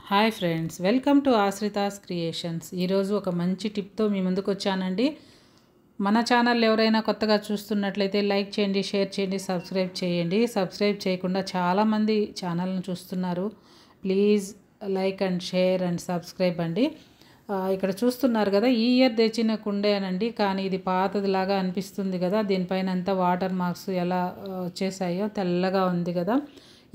Hi friends, welcome to Ashrita's creations. ఈరోజు ఒక మంచి టిప్తో మీ ముందుకు వచ్చానండి. మన ఛానల్ ఎవరైనా కొత్తగా చూస్తున్నట్లయితే లైక్ చేయండి, షేర్ చేయండి, సబ్స్క్రైబ్ చేయండి. సబ్స్క్రైబ్ చేయకుండా చాలామంది ఛానల్ని చూస్తున్నారు. Please like and share and subscribe అండి. ఇక్కడ చూస్తున్నారు కదా, ఈ ఇయర్ తెచ్చిన కుండేనండి, కానీ ఇది పాతదిలాగా అనిపిస్తుంది కదా. దీనిపైన అంతా వాటర్ మార్క్స్ ఎలా వచ్చేసాయో తెల్లగా ఉంది కదా.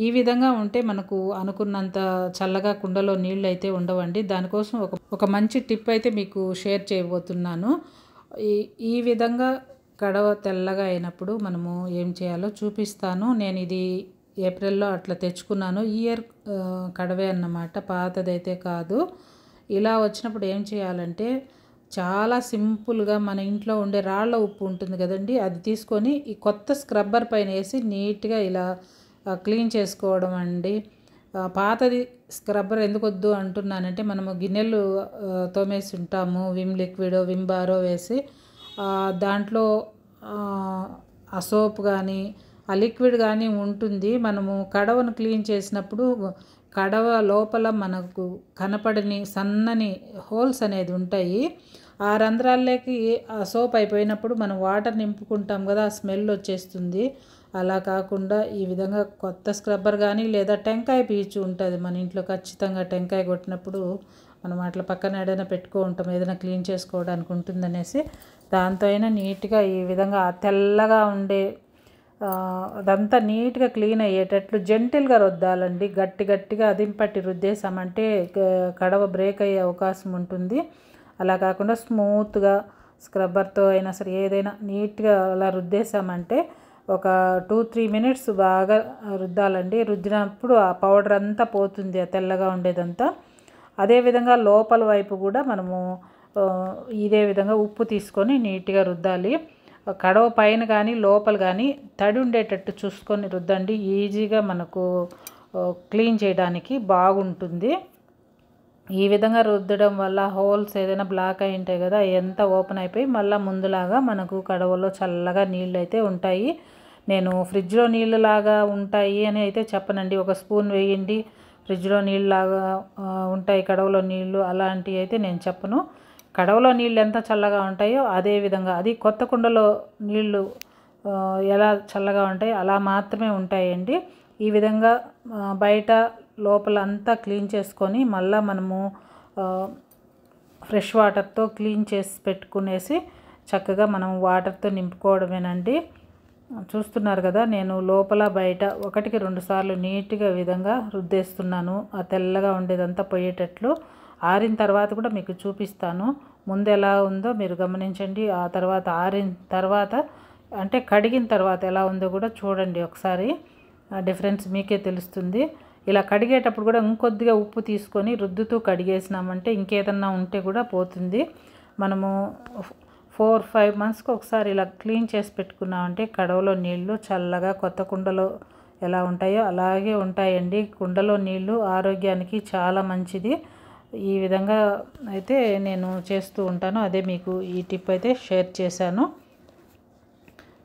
ఈ విధంగా ఉంటే మనకు అనుకున్నంత చల్లగా కుండలో నీళ్ళు అయితే ఉండవండి. దానికోసం ఒక మంచి టిప్ అయితే మీకు షేర్ చేయబోతున్నాను. ఈ విధంగా కడవ తెల్లగా అయినప్పుడు మనము ఏం చేయాలో చూపిస్తాను. నేను ఇది ఏప్రిల్లో అట్లా తెచ్చుకున్నాను. ఈ ఇయర్ కడవే అన్నమాట, పాతదైతే కాదు. ఇలా వచ్చినప్పుడు ఏం చేయాలంటే చాలా సింపుల్గా మన ఇంట్లో ఉండే రాళ్ళ ఉప్పు ఉంటుంది కదండి, అది తీసుకొని ఈ కొత్త స్క్రబ్బర్ పైన వేసి నీట్గా ఇలా క్లీన్ చేసుకోవడం అండి. పాతది స్క్రబ్బర్ ఎందుకు వద్దు అంటున్నానంటే, మనము గిన్నెలు తోమేసి ఉంటాము, విమ్ లిక్విడ్ విమ్ బారో వేసి దాంట్లో ఆ సోప్ కానీ ఆ లిక్విడ్ కానీ ఉంటుంది. మనము కడవను క్లీన్ చేసినప్పుడు కడవ లోపల మనకు కనపడని సన్నని హోల్స్ అనేది ఉంటాయి. ఆ రంధ్రాల్లోకి ఆ సోప్ అయిపోయినప్పుడు మనం వాటర్ నింపుకుంటాం కదా, ఆ స్మెల్ వచ్చేస్తుంది. అలా కాకుండా ఈ విధంగా కొత్త స్క్రబ్బర్ కానీ లేదా టెంకాయ పీచు ఉంటుంది మన ఇంట్లో, ఖచ్చితంగా టెంకాయ కొట్టినప్పుడు మనం అట్లా పక్కన ఏదైనా పెట్టుకో ఉంటాం, ఏదైనా క్లీన్ చేసుకోవడానికి ఉంటుందనేసి. దాంతో అయినా నీట్గా ఈ విధంగా తెల్లగా ఉండే అదంతా నీట్గా క్లీన్ అయ్యేటట్లు జెంటిల్గా రుద్దాలండి. గట్టిగా అదింపట్టి రుద్దేశామంటే కడవ బ్రేక్ అయ్యే అవకాశం ఉంటుంది. అలా కాకుండా స్మూత్గా స్క్రబ్బర్తో అయినా సరే ఏదైనా నీట్గా అలా రుద్దేశామంటే ఒక 2-3 మినిట్స్ బాగా రుద్దాలండి. రుద్దినప్పుడు ఆ పౌడర్ అంతా పోతుంది, ఆ తెల్లగా ఉండేదంతా. అదేవిధంగా లోపల వైపు కూడా మనము ఇదే విధంగా ఉప్పు తీసుకొని నీట్గా రుద్దాలి. కడవ పైన కానీ లోపల కానీ తడి ఉండేటట్టు చూసుకొని రుద్దండి. ఈజీగా మనకు క్లీన్ చేయడానికి బాగుంటుంది. ఈ విధంగా రుద్దడం వల్ల హోల్స్ ఏదైనా బ్లాక్ అయి ఉంటాయి కదా, ఎంత ఓపెన్ అయిపోయి మళ్ళీ ముందులాగా మనకు కడవలో చల్లగా నీళ్ళు అయితే ఉంటాయి. నేను ఫ్రిడ్జ్లో నీళ్ళలాగా ఉంటాయి అని అయితే చెప్పనండి. ఒక స్పూన్ వేయండి, ఫ్రిడ్జ్లో నీళ్ళలాగా ఉంటాయి కడవలో నీళ్ళు, అలాంటివి అయితే నేను చెప్పను. కడవలో నీళ్ళు ఎంత చల్లగా ఉంటాయో అదే విధంగా అది కొత్త కుండలో నీళ్ళు ఎలా చల్లగా ఉంటాయో అలా మాత్రమే ఉంటాయండి. ఈ విధంగా బయట లోపల అంతా క్లీన్ చేసుకొని మళ్ళీ మనము ఫ్రెష్ వాటర్తో క్లీన్ చేసి పెట్టుకునేసి చక్కగా మనం వాటర్తో నింపుకోవడమేనండి. చూస్తున్నారు కదా, నేను లోపల బయట 1-2 సార్లు నీట్గా విధంగా రుద్దేస్తున్నాను, ఆ తెల్లగా ఉండేదంతా పోయేటట్లు. ఆరిన తర్వాత కూడా మీకు చూపిస్తాను, ముందు ఎలా ఉందో మీరు గమనించండి. ఆ తర్వాత ఆరిన తర్వాత అంటే కడిగిన తర్వాత ఎలా ఉందో కూడా చూడండి ఒకసారి, డిఫరెన్స్ మీకే తెలుస్తుంది. ఇలా కడిగేటప్పుడు కూడా ఇంకొద్దిగా ఉప్పు తీసుకొని రుద్దుతూ కడిగేసినామంటే ఇంకేదన్నా ఉంటే కూడా పోతుంది. మనము 4-5 మంత్స్కి ఒకసారి ఇలా క్లీన్ చేసి పెట్టుకున్నామంటే కడవలో నీళ్ళు చల్లగా కొత్త కుండలో ఎలా ఉంటాయో అలాగే ఉంటాయండి. కుండలో నీళ్ళు ఆరోగ్యానికి చాలా మంచిది. ఈ విధంగా అయితే నేను చేస్తూ ఉంటాను, అదే మీకు ఈ టిప్ అయితే షేర్ చేశాను.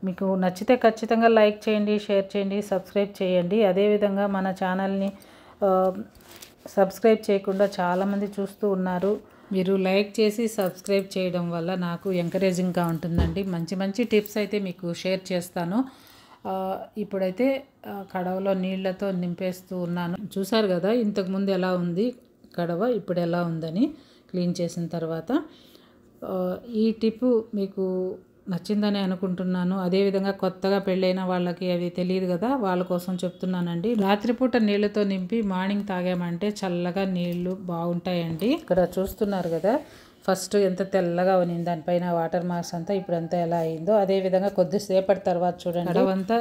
మీకు నచ్చితే ఖచ్చితంగా లైక్ చేయండి, షేర్ చేయండి, సబ్స్క్రైబ్ చేయండి. అదేవిధంగా మన ఛానల్ని సబ్స్క్రైబ్ చేయకుండా చాలామంది చూస్తూ ఉన్నారు. మీరు లైక్ చేసి సబ్స్క్రైబ్ చేయడం వల్ల నాకు ఎంకరేజింగ్గా ఉంటుందండి. మంచి టిప్స్ అయితే మీకు షేర్ చేస్తాను. ఇప్పుడైతే కడవలో నీళ్ళతో నింపేస్తూ ఉన్నాను. చూసారు కదా ఇంతకుముందు ఎలా ఉంది కడవ, ఇప్పుడు ఎలా ఉందని క్లీన్ చేసిన తర్వాత. ఈ టిప్ మీకు నచ్చిందని అనుకుంటున్నాను. అదేవిధంగా కొత్తగా పెళ్ళైన వాళ్ళకి అవి తెలియదు కదా, వాళ్ళ కోసం చెప్తున్నానండి. రాత్రిపూట నీళ్ళతో నింపి మార్నింగ్ తాగామంటే చల్లగా నీళ్ళు బాగుంటాయండి. ఇక్కడ చూస్తున్నారు కదా, ఫస్ట్ ఎంత తెల్లగా ఉంది, దానిపైన వాటర్ మార్క్స్ అంతా ఇప్పుడంతా ఎలా అయిందో అదేవిధంగా కొద్దిసేపటి తర్వాత చూడండి కడవంతా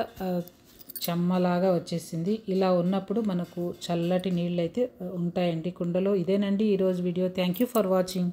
చెమ్మలాగా వచ్చేసింది. ఇలా ఉన్నప్పుడు మనకు చల్లటి నీళ్ళు అయితే ఉంటాయండి కుండలో. ఇదేనండి ఈరోజు video. Thank you for watching.